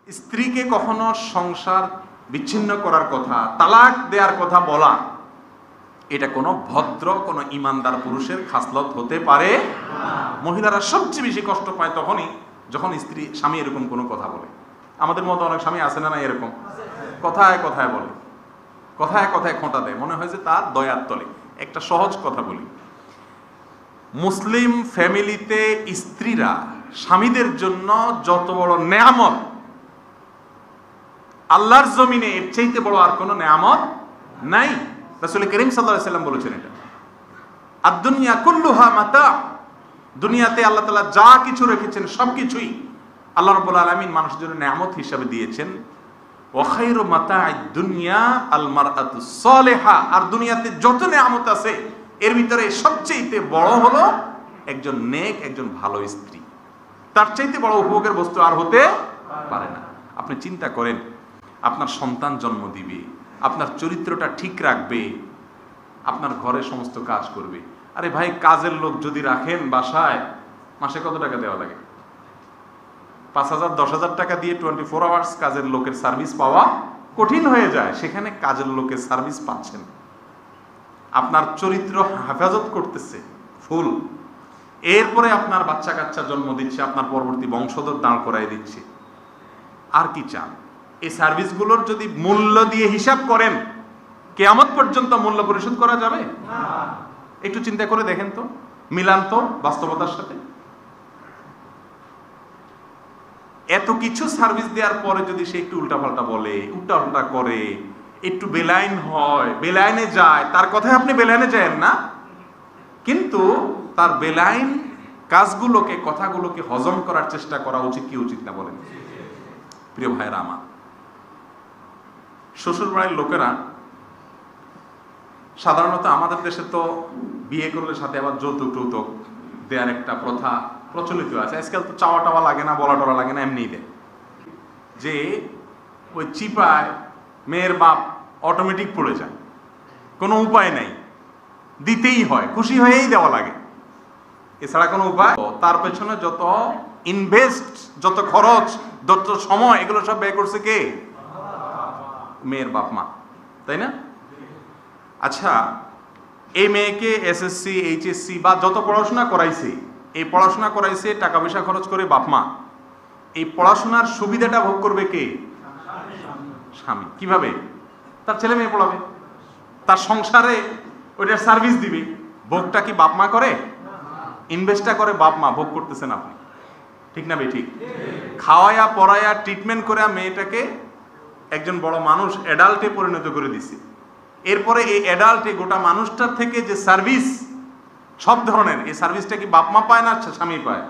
স্ত্রীকে কখনো সংসার বিচ্ছিন্ন করার কথা, তালাক দেওয়ার কথা বলা, এটা কোনো ভদ্র কোনো ইমানদার পুরুষের খাসলত হতে পারে না। মহিলারা সবচেয়ে বেশি কষ্ট পায় তখনই যখন স্বামী এরকম কোনো কথা বলে। আমাদের মতো অনেক স্বামী আছে না, না এরকম কথায় কথায় বলে, কথায় কথায় খোঁটা দেয়, মনে হয় যে তার দয়ার তলে। একটা সহজ কথা বলি, মুসলিম ফ্যামিলিতে স্ত্রীরা স্বামীদের জন্য যত বড় নেয়ামত, আল্লাহর জমিনে এর চাইতে বড় আর কোনো নেয়ামত নাই। রাসূল করিম সাল্লাল্লাহু আলাইহি সাল্লাম বলেছেন এটা, আদ-দুনিয়া কুল্লুহা মাতা। দুনিয়াতে আল্লাহ তাআলা যা কিছু রেখেছেন সবকিছুই আল্লাহ রাব্বুল আলামিন মানুষের জন্য নেয়ামত হিসেবে দিয়েছেন। ওয়া খায়রু মাতা'আদ দুনিয়া আল মারআতুস সালিহা। আর দুনিয়াতে যত নেয়ামত আছে এর ভিতরে সবচেয়ে বড় হলো একজন নেক, একজন ভালো স্ত্রী। তার চাইতে বড় উপভোগের বস্তু আর হতে পারে না। আপনি চিন্তা করেন, আপনার সন্তান জন্ম দিবে, আপনার চরিত্রটা ঠিক রাখবে, আপনার ঘরে সমস্ত কাজ করবে। আরে ভাই, কাজের লোক যদি রাখেন বাসায়, মাসে কত টাকা দেওয়া লাগে? 5,000 10,000 টাকা দিয়ে 24 আওয়ার্স কাজের লোকের সার্ভিস পাওয়া কঠিন হয়ে যায়। সেখানে কাজের লোকের সার্ভিস পাচ্ছেন, আপনার চরিত্র হেফাজত করতেছে ফুল, এরপরে আপনার বাচ্চা কাচ্চা জন্ম দিচ্ছে, আপনার পরবর্তী বংশধর দাঁড় করাই দিচ্ছে। আর কি চান? এই সার্ভিসগুলোর যদি মূল্য দিয়ে হিসাব করেন, কিয়ামত পর্যন্ত মূল্য পরিশোধ করা যাবে না। একটু চিন্তা করে দেখেন তো, মিলান তো বাস্তবতার সাথে। এত কিছু সার্ভিস দেওয়ার পরে যদি সে একটু উল্টাপাল্টা বলে, উল্টাপাল্টা করে, একটু বেলাইন হয়, বেলাইনে যায়, তার কথায় আপনি বেলাইনে যায়েন না, কিন্তু তার বেলাইন কাজগুলোকে, কথাগুলোকে হজম করার চেষ্টা করা উচিত কি উচিত না বলেন? প্রিয় ভাইরা আমার, শ্বশুর বাড়ির লোকেরা সাধারণত, আমাদের দেশে তো বিয়ে করলে সাথে আবার যৌতুক টৌতুক দেওয়ার একটা প্রথা প্রচলিত আছে। আজকাল তো চাওয়া টাওয়া লাগে না, বলা টলা লাগে না, এমনিই দেয়। যে ওই চিপায় মেয়ের বাপ অটোমেটিক পড়ে যায়, কোনো উপায় নাই, দিতেই হয়, খুশি হয়েই দেওয়া লাগে, এছাড়া কোনো উপায়। তার পেছনে যত ইনভেস্ট, যত খরচ, যত সময়, এগুলো সব ব্যয় করছে কে? মেয়ের বাপ মা, তাই না? আচ্ছা, এই মেয়েকে এসএসসি, এইচএসসি বা যত পড়াশোনা করাইছে, এই পড়াশোনা করাইছে টাকা পয়সা খরচ করে বাপ মা। এই পড়াশোনার সুবিধাটা ভোগ করবে কে? স্বামী। কিভাবে? তার ছেলে মেয়ে পড়াবে, তার সংসারে ওইটার সার্ভিস দিবে। ভোগটা কি বাপ মা করে? ইনভেস্টটা করে বাপ মা, ভোগ করতেছেন আপনি, ঠিক না? ঠিক। খাওয়ায়া পড়ায়া ট্রিটমেন্ট করে মেয়েটাকে একজন বড় মানুষ, অ্যাডাল্টে পরিণত করে দিছে। এরপরে এই অ্যাডাল্টে গোটা মানুষটার থেকে যে সার্ভিস সব ধরনের, এই সার্ভিসটা কি বাপ মা পায় না স্বামী পায়?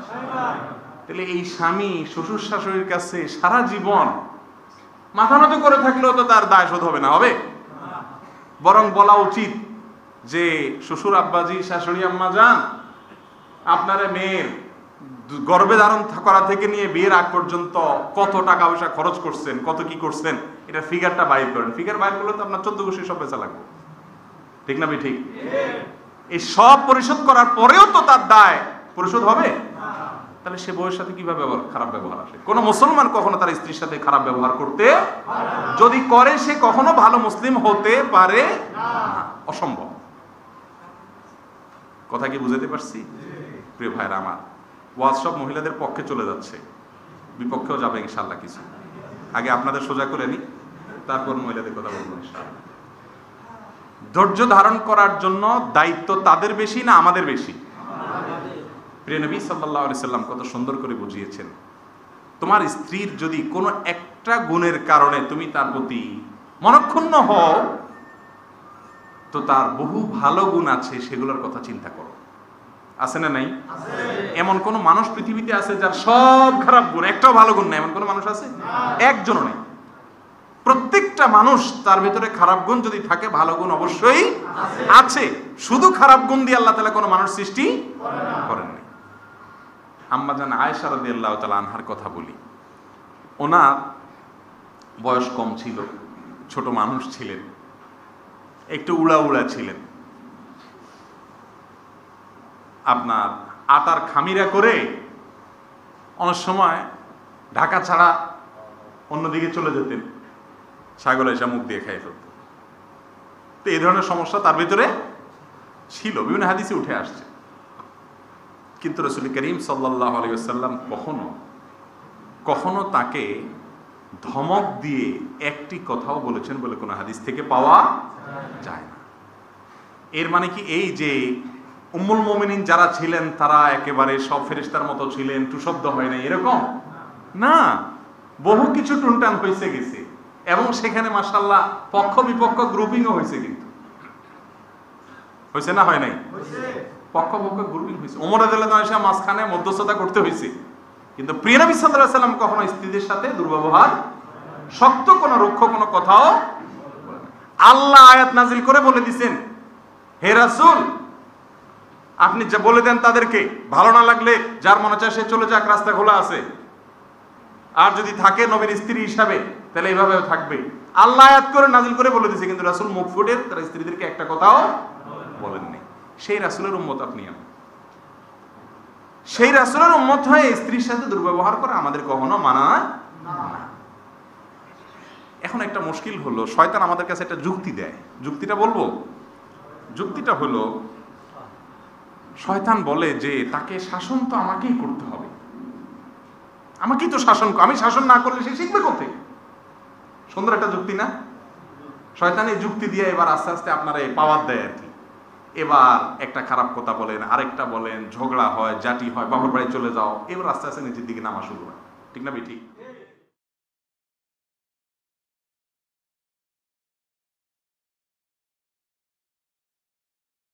তাহলে এই স্বামী শ্বশুর শাশুড়ির কাছে সারা জীবন মাথা নত করে থাকলেও তো তার দায় শোধ হবে না, হবে? বরং বলা উচিত যে শ্বশুর আব্বাজি, শাশুড়ি আম্মা যান, আপনারা মেয়ের গর্ভে ধারণ করা থেকে নিয়ে বিয়ের আগ পর্যন্ত কত টাকা পয়সা খরচ করছেন, কত কি করছেন, এটা ফিগারটা বাইর করেন। ফিগার বাইর করলে তো আপনার 14 গোষ্ঠী সব বেচা লাগবে, ঠিক না? ঠিক। এই সব পরিশোধ করার পরেও তো তার দায় পরিশোধ হবে। তাহলে সে বউয়ের সাথে কিভাবে খারাপ ব্যবহার আসে? কোন মুসলমান কখনো তার স্ত্রীর সাথে খারাপ ব্যবহার করতে, যদি করে সে কখনো ভালো মুসলিম হতে পারে না, অসম্ভব। কথা কি বুঝাতে পারছি? প্রিয় ভাইরা আমার, ওয়াজ সব মহিলাদের পক্ষে চলে যাচ্ছে, বিপক্ষেও যাবে ইনশাআল্লাহ কিছু। আগে আপনাদের সোজা করে নি, তারপর মহিলাদের কথা বলবো ইনশাআল্লাহ। ধৈর্য ধারণ করার জন্য দায়িত্ব তাদের বেশি না আমাদের বেশি? প্রিয় নবী সাল্লাল্লাহু আলাইহি সাল্লাম কত সুন্দর করে বুঝিয়েছেন, তোমার স্ত্রীর যদি কোনো একটা গুণের কারণে তুমি তার প্রতি মনক্ষুণ্ণ হও, তো তার বহু ভালো গুণ আছে, সেগুলোর কথা চিন্তা করো। আছে না নাই? এমন কোন মানুষ পৃথিবীতে আছে যার সব খারাপ গুণ, একটাও ভালো গুণ নাই? এমন কোন মানুষ আছে? একজনও নেই। প্রত্যেকটা মানুষ তার ভিতরে খারাপ গুণ যদি থাকে, ভালো গুণ অবশ্যই আছে। শুধু খারাপ গুণ দিয়ে আল্লাহ তাআলা কোনো মানুষ সৃষ্টি করেননি। আম্মা জান আয়েশা রাদিয়াল্লাহু তাআলা আনহার কথা বলি। ওনার বয়স কম ছিল, ছোট মানুষ ছিলেন, একটু উড়া উড়া ছিলেন। আপনার আটার খামিরা করে অনেক সময় ঢাকা ছাড়া অন্যদিকে চলে যেতেন, ছাগল এসে মুখ দিয়ে খাই ফেলত। তো এই ধরনের সমস্যা তার ভিতরে ছিল, বিভিন্ন হাদিসে উঠে আসছে। কিন্তু রাসূল করিম সাল্লাল্লাহু আলাইহি ওয়াসাল্লাম কখনো কখনো তাকে ধমক দিয়ে একটি কথাও বলেছেন বলে কোনো হাদিস থেকে পাওয়া যায় না। এর মানে কি এই যে উম্মুল মুমিনিন যারা ছিলেন তারা একেবারে সব ফেরেশতার মতো ছিলেন, টুশব্দ হয় না এরকম না, বহু কিছু টুনটান হয়েছে গেছে, এবং সেখানে মাশাআল্লাহ পক্ষ বিপক্ষ গ্রুপিংও হয়েছে। কিন্তু হয়েছে না হয় নাই? পক্ষ পক্ষ গ্রুপিং হয়েছে। ওমর রাদিয়াল্লাহু আনহু মাঝখানে মধ্যস্থতা করতে হয়েছে। কিন্তু প্রিয় নবী সাল্লাল্লাহু আলাইহি ওয়াসাল্লাম কখনো স্ত্রীদের সাথে দুর্ব্যবহার, শক্ত কোনো রুক্ষ কোনো কথাও, আল্লাহ আয়াত নাজিল করে বলে দিয়েছেন, হে রাসূল আপনি যা বলে দেন তাদেরকে, ভালো না লাগলে যার মনে চায় সে চলে যাক, রাস্তা খোলা আছে, আর যদি থাকে নবীর স্ত্রী হিসাবে তাহলে এইভাবে থাকবে। আল্লাহ আয়াত করে নাজিল করে বলে দিয়েছে, কিন্তু রাসূল মুখ ফুটে তার স্ত্রীদেরকে একটা কথাও বলেননি। সেই রাসূলের উম্মত আপনি আমি, সেই রাসূলের উম্মত হয়ে স্ত্রীর সাথে দুর্ব্যবহার করে আমাদের কখনো মানা না। এখন একটা মুশকিল হলো, শয়তান আমাদের কাছে একটা যুক্তি দেয়। যুক্তিটা বলবো? যুক্তিটা হলো, শয়তান বলে যে তাকে শাসন তো আমাকেই করতে হবে, আমাকেই তো শাসন, আমি শাসন না করলে সে শিখবে কোথায়? সুন্দর একটা যুক্তি না? শয়তান এই যুক্তি দিয়ে এবার আস্তে আস্তে আপনারা এই পাওয়ার দেয় আর কি। এবার একটা খারাপ কথা বলেন, আরেকটা বলেন, ঝগড়া হয়, জাটি হয়, বাবার বাড়ি চলে যাও, এবার আস্তে আস্তে নিজের দিকে নামা শুরু হয়। ঠিক না বেঠিক?